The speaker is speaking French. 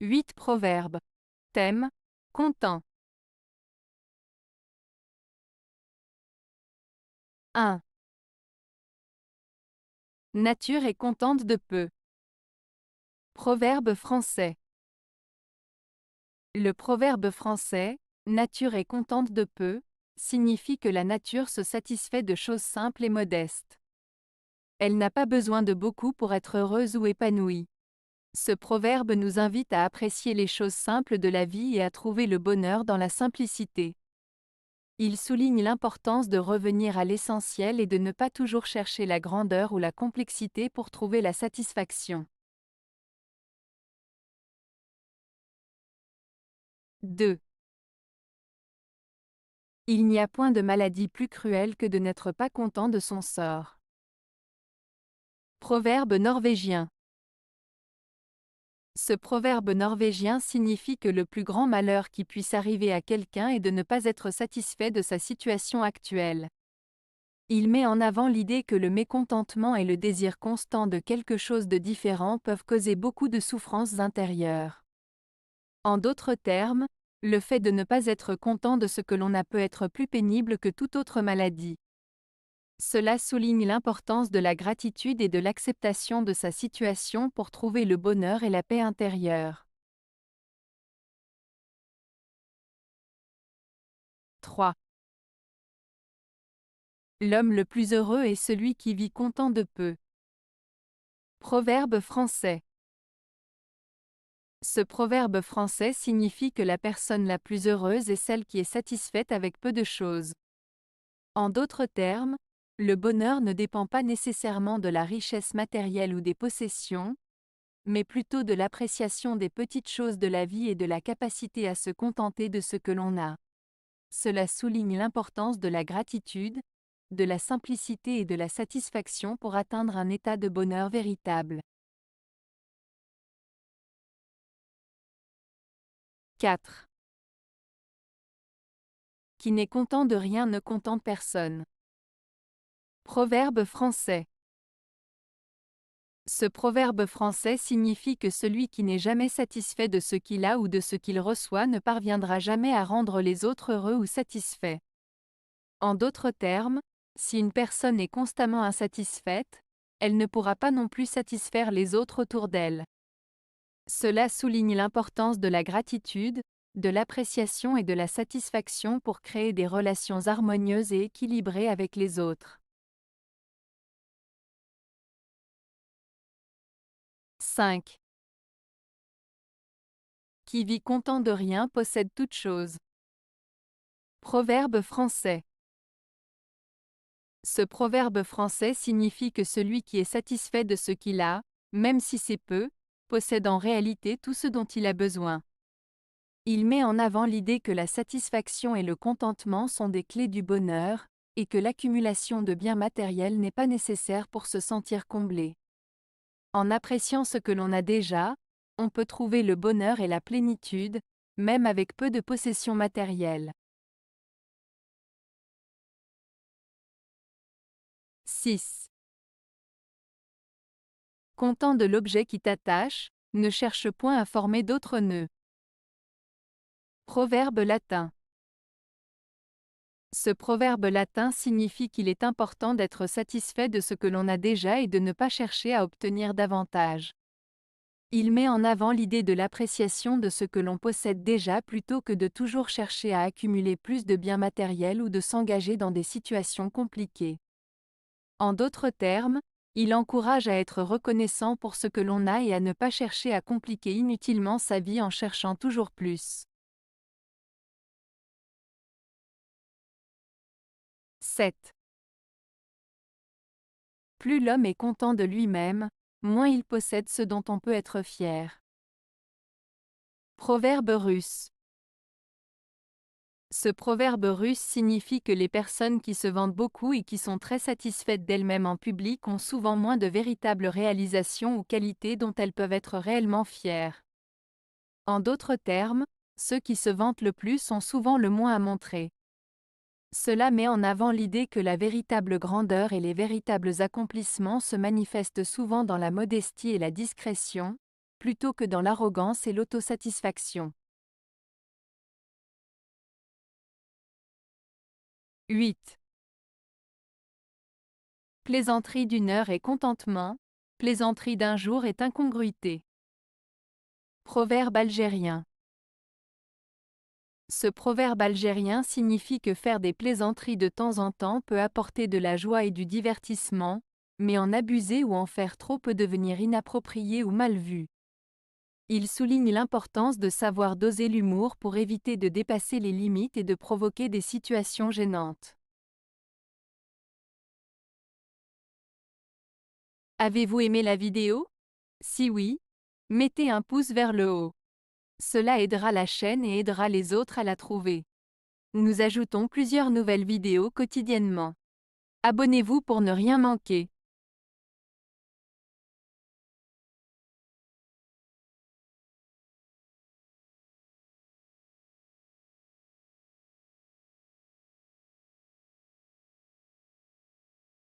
8 proverbes. Thème: content. 1. Nature est contente de peu. Proverbe français. Le proverbe français, nature est contente de peu, signifie que la nature se satisfait de choses simples et modestes. Elle n'a pas besoin de beaucoup pour être heureuse ou épanouie. Ce proverbe nous invite à apprécier les choses simples de la vie et à trouver le bonheur dans la simplicité. Il souligne l'importance de revenir à l'essentiel et de ne pas toujours chercher la grandeur ou la complexité pour trouver la satisfaction. 2. Il n'y a point de maladie plus cruelle que de n'être pas content de son sort. Proverbe norvégien. Ce proverbe norvégien signifie que le plus grand malheur qui puisse arriver à quelqu'un est de ne pas être satisfait de sa situation actuelle. Il met en avant l'idée que le mécontentement et le désir constant de quelque chose de différent peuvent causer beaucoup de souffrances intérieures. En d'autres termes, le fait de ne pas être content de ce que l'on a peut être plus pénible que toute autre maladie. Cela souligne l'importance de la gratitude et de l'acceptation de sa situation pour trouver le bonheur et la paix intérieure. 3. L'homme le plus heureux est celui qui vit content de peu. Proverbe français. Ce proverbe français signifie que la personne la plus heureuse est celle qui est satisfaite avec peu de choses. En d'autres termes, le bonheur ne dépend pas nécessairement de la richesse matérielle ou des possessions, mais plutôt de l'appréciation des petites choses de la vie et de la capacité à se contenter de ce que l'on a. Cela souligne l'importance de la gratitude, de la simplicité et de la satisfaction pour atteindre un état de bonheur véritable. 4. Qui n'est content de rien ne contente personne. Proverbe français. Ce proverbe français signifie que celui qui n'est jamais satisfait de ce qu'il a ou de ce qu'il reçoit ne parviendra jamais à rendre les autres heureux ou satisfaits. En d'autres termes, si une personne est constamment insatisfaite, elle ne pourra pas non plus satisfaire les autres autour d'elle. Cela souligne l'importance de la gratitude, de l'appréciation et de la satisfaction pour créer des relations harmonieuses et équilibrées avec les autres. 5. Qui vit content de rien possède toute chose. Proverbe français. Ce proverbe français signifie que celui qui est satisfait de ce qu'il a, même si c'est peu, possède en réalité tout ce dont il a besoin. Il met en avant l'idée que la satisfaction et le contentement sont des clés du bonheur, et que l'accumulation de biens matériels n'est pas nécessaire pour se sentir comblé. En appréciant ce que l'on a déjà, on peut trouver le bonheur et la plénitude, même avec peu de possessions matérielles. 6. Content de l'objet qui t'attache, ne cherche point à former d'autres nœuds. Proverbe latin. Ce proverbe latin signifie qu'il est important d'être satisfait de ce que l'on a déjà et de ne pas chercher à obtenir davantage. Il met en avant l'idée de l'appréciation de ce que l'on possède déjà plutôt que de toujours chercher à accumuler plus de biens matériels ou de s'engager dans des situations compliquées. En d'autres termes, il encourage à être reconnaissant pour ce que l'on a et à ne pas chercher à compliquer inutilement sa vie en cherchant toujours plus. 7. Plus l'homme est content de lui-même, moins il possède ce dont on peut être fier. Proverbe russe. Ce proverbe russe signifie que les personnes qui se vantent beaucoup et qui sont très satisfaites d'elles-mêmes en public ont souvent moins de véritables réalisations ou qualités dont elles peuvent être réellement fières. En d'autres termes, ceux qui se vantent le plus ont souvent le moins à montrer. Cela met en avant l'idée que la véritable grandeur et les véritables accomplissements se manifestent souvent dans la modestie et la discrétion, plutôt que dans l'arrogance et l'autosatisfaction. 8. Plaisanterie d'une heure est contentement, plaisanterie d'un jour est incongruité. Proverbe algérien. Ce proverbe algérien signifie que faire des plaisanteries de temps en temps peut apporter de la joie et du divertissement, mais en abuser ou en faire trop peut devenir inapproprié ou mal vu. Il souligne l'importance de savoir doser l'humour pour éviter de dépasser les limites et de provoquer des situations gênantes. Avez-vous aimé la vidéo? Si oui, mettez un pouce vers le haut. Cela aidera la chaîne et aidera les autres à la trouver. Nous ajoutons plusieurs nouvelles vidéos quotidiennement. Abonnez-vous pour ne rien manquer.